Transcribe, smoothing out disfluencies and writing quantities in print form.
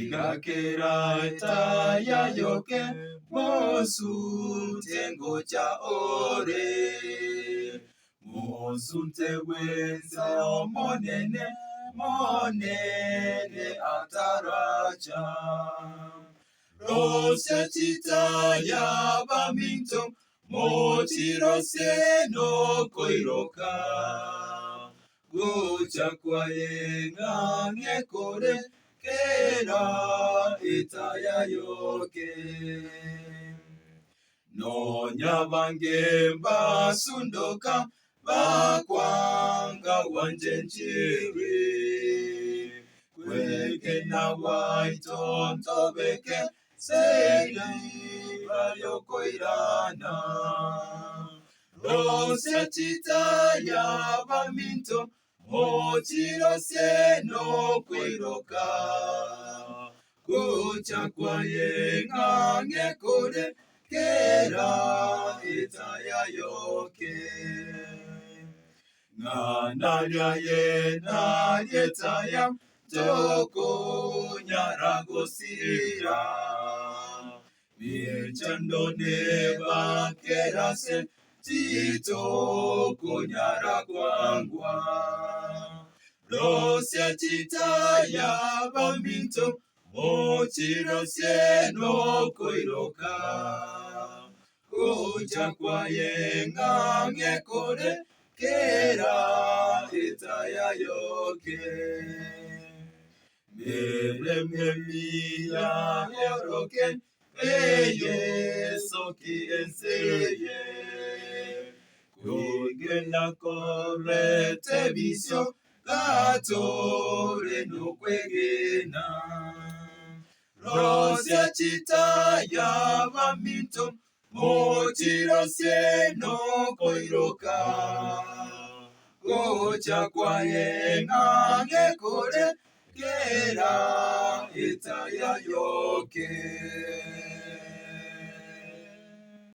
Igakera etaya yoke mosunte ngocha ore. Mosunte wenze monene ataracha. Rose chitaya baminto mochirose no koiroka. Gocha kwaye ngekore kera itaya yoke. No nyabange basundoka bakwanga wanjenjiri. Kweke na waitonto beke seili varioko irana. Rose chitaya baminto mochirose no kwiroka. Gocha kwaye ngekore kera itaya yoke. Nganarya ye naryetaya toko nyaragosira. Mirchandone bakerase titoko nyaragwangwa. Rosya chitaya baminto mochirose no koiroka. Gocha kwaye ngekore kera itaya yoke. Meremia yoroke eye soki enseye. Kugena korete visio gatore no kwegena. Rosya chitaya baminto mochirose no koiroka. Gocha kwaye ngekore kera itaya yoke.